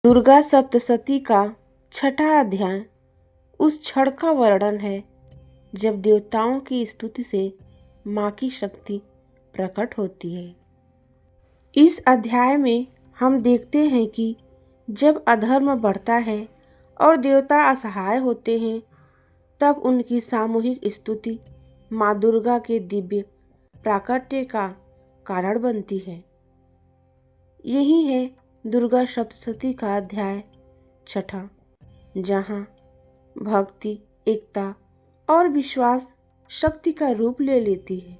दुर्गा सप्तशती का छठा अध्याय उस क्षण का वर्णन है जब देवताओं की स्तुति से माँ की शक्ति प्रकट होती है। इस अध्याय में हम देखते हैं कि जब अधर्म बढ़ता है और देवता असहाय होते हैं, तब उनकी सामूहिक स्तुति माँ दुर्गा के दिव्य प्राकट्य का कारण बनती है। यही है दुर्गा सप्तशती का अध्याय छठा, जहाँ भक्ति, एकता और विश्वास शक्ति का रूप ले लेती है।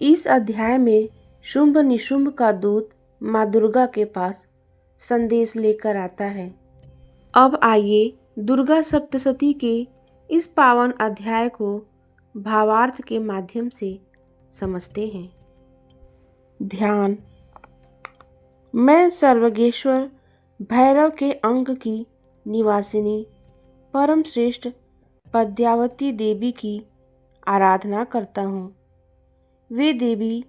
इस अध्याय में शुंभ निशुंभ का दूत माँ दुर्गा के पास संदेश लेकर आता है। अब आइए दुर्गा सप्तशती के इस पावन अध्याय को भावार्थ के माध्यम से समझते हैं। ध्यान। मैं सर्वगेश्वर भैरव के अंक की निवासिनी परम श्रेष्ठ पद्यावती देवी की आराधना करता हूँ। वे देवी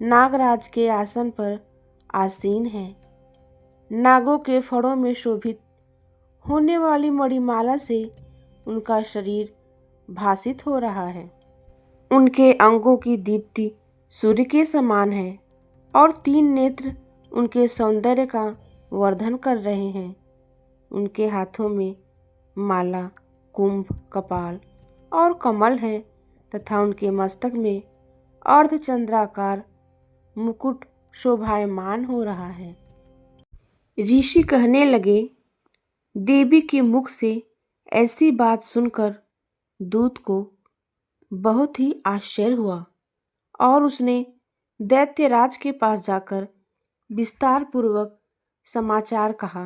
नागराज के आसन पर आसीन हैं। नागों के फड़ों में शोभित होने वाली मणिमाला से उनका शरीर भासित हो रहा है। उनके अंगों की दीप्ति सूर्य के समान है और 3 नेत्र उनके सौंदर्य का वर्धन कर रहे हैं। उनके हाथों में माला, कुंभ, कपाल और कमल हैं तथा उनके मस्तक में अर्धचंद्राकार मुकुट शोभायमान हो रहा है। ऋषि कहने लगे, देवी के मुख से ऐसी बात सुनकर दूत को बहुत ही आश्चर्य हुआ और उसने दैत्यराज के पास जाकर विस्तार पूर्वक समाचार कहा।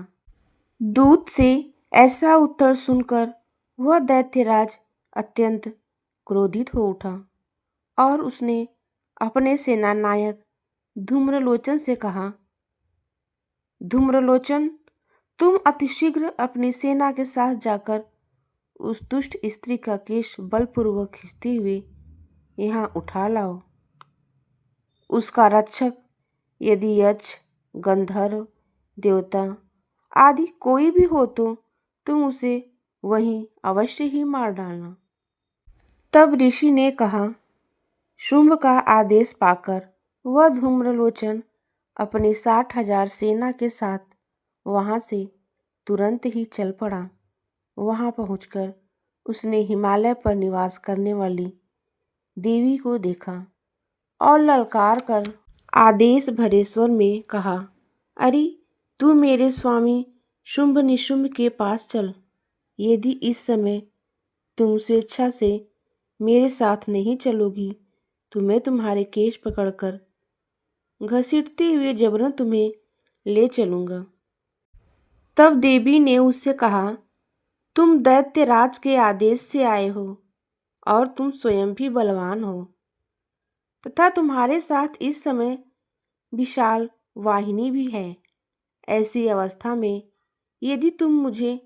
दूत से ऐसा उत्तर सुनकर वह दैत्यराज अत्यंत क्रोधित हो उठा और उसने अपने सेना नायक धूम्रलोचन से कहा, धूम्रलोचन, तुम अतिशीघ्र अपनी सेना के साथ जाकर उस दुष्ट स्त्री का केश बलपूर्वक खींचते हुए यहाँ उठा लाओ। उसका रक्षक यदि यक्ष, गंधर्व, देवता आदि कोई भी हो तो तुम उसे वहीं अवश्य ही मार डालना। तब ऋषि ने कहा, शुंभ का आदेश पाकर वह धूम्रलोचन अपनी 60,000 सेना के साथ वहां से तुरंत ही चल पड़ा। वहां पहुंचकर उसने हिमालय पर निवास करने वाली देवी को देखा और ललकार कर आदेश भरे स्वर में कहा, अरे तू मेरे स्वामी शुंभ निशुंभ के पास चल। यदि इस समय तुम स्वेच्छा से मेरे साथ नहीं चलोगी तो मैं तुम्हारे केश पकड़कर घसीटते हुए जबरन तुम्हें ले चलूँगा। तब देवी ने उससे कहा, तुम दैत्यराज के आदेश से आए हो और तुम स्वयं भी बलवान हो तथा तुम्हारे साथ इस समय विशाल वाहिनी भी है। ऐसी अवस्था में यदि तुम मुझे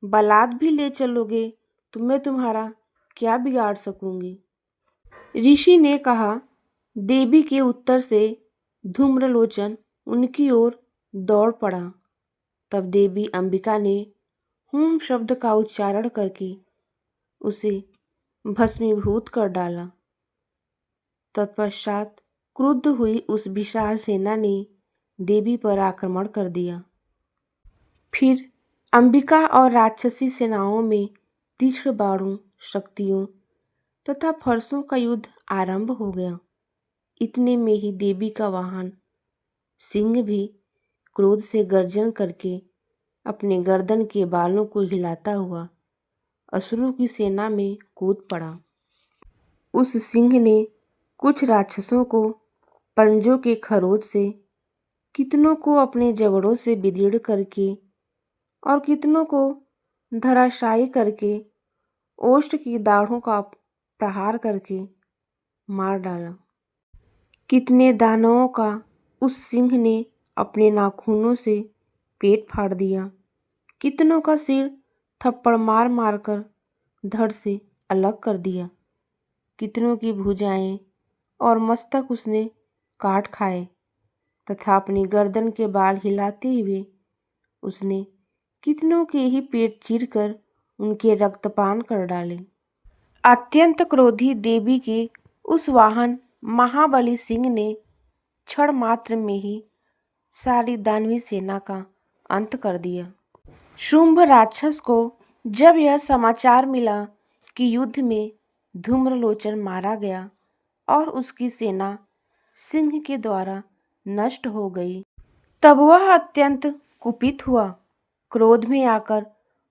बलात् भी ले चलोगे तो मैं तुम्हारा क्या बिगाड़ सकूंगी। ऋषि ने कहा। देवी के उत्तर से धूम्रलोचन उनकी ओर दौड़ पड़ा। तब देवी अंबिका ने हुम शब्द का उच्चारण करके उसे भस्मीभूत कर डाला। तत्पश्चात क्रुद्ध हुई उस विशाल सेना ने देवी पर आक्रमण कर दिया। फिर अंबिका और राक्षसी सेनाओं में तीक्ष्ण बाणों, शक्तियों तथा फरसों का युद्ध आरंभ हो गया। इतने में ही देवी का वाहन सिंह भी क्रोध से गर्जन करके अपने गर्दन के बालों को हिलाता हुआ असुरों की सेना में कूद पड़ा। उस सिंह ने कुछ राक्षसों को पंजों के खरोच से, कितनों को अपने जबड़ों से बिदीड़ करके और कितनों को धराशायी करके ओष्ठ की दाढ़ों का प्रहार करके मार डाला। कितने दानवों का उस सिंह ने अपने नाखूनों से पेट फाड़ दिया। कितनों का सिर थप्पड़ मार मार कर धड़ से अलग कर दिया। कितनों की भुजाएं और मस्तक उसने काट खाए तथा अपनी गर्दन के बाल हिलाते हुए उसने कितनों के ही पेट चीरकर उनके रक्तपान कर डाले। अत्यंत क्रोधी देवी के उस वाहन महाबली सिंह ने क्षण मात्र में ही सारी दानवी सेना का अंत कर दिया। शुंभ राक्षस को जब यह समाचार मिला कि युद्ध में धूम्रलोचन मारा गया और उसकी सेना सिंह के द्वारा नष्ट हो गई, तब वह अत्यंत कुपित हुआ। क्रोध में आकर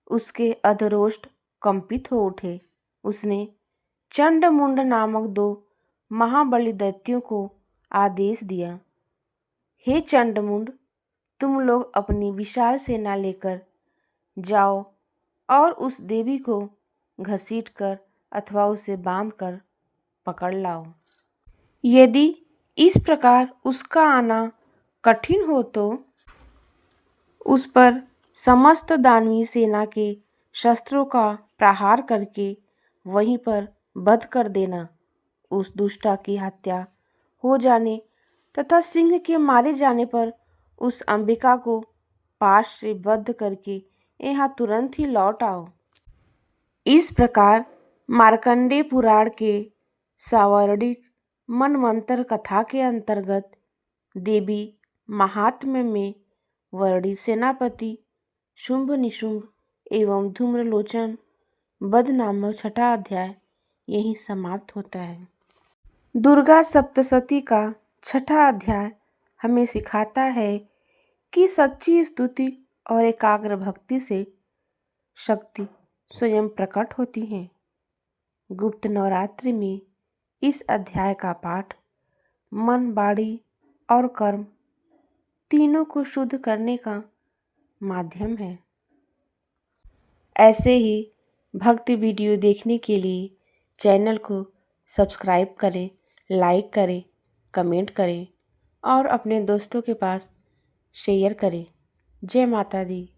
उसके अधरोष्ठ कंपित हो उठे। उसने चंडमुंड नामक 2 महाबली दैत्यों को आदेश दिया, हे चंडमुंड, तुम लोग अपनी विशाल सेना लेकर जाओ और उस देवी को घसीटकर अथवा उसे बांधकर पकड़ लाओ। यदि इस प्रकार उसका आना कठिन हो तो उस पर समस्त दानवी सेना के शस्त्रों का प्रहार करके वहीं पर वध कर देना। उस दुष्टा की हत्या हो जाने तथा सिंह के मारे जाने पर उस अंबिका को पाश से बद्ध करके यहाँ तुरंत ही लौट आओ। इस प्रकार मार्कंडेय पुराण के सावर्णिक मनवंतर कथा के अंतर्गत देवी महात्म्य में वर्णित सेनापति शुंभ निशुंभ एवं धूम्रलोचन वध नामक 6ठा अध्याय यहीं समाप्त होता है। दुर्गा सप्तशती का 6ठा अध्याय हमें सिखाता है कि सच्ची स्तुति और एकाग्र भक्ति से शक्ति स्वयं प्रकट होती है। गुप्त नवरात्रि में इस अध्याय का पाठ मन, वाणी और कर्म तीनों को शुद्ध करने का माध्यम है। ऐसे ही भक्ति वीडियो देखने के लिए चैनल को सब्सक्राइब करें, लाइक करें, कमेंट करें और अपने दोस्तों के पास शेयर करें। जय माता दी।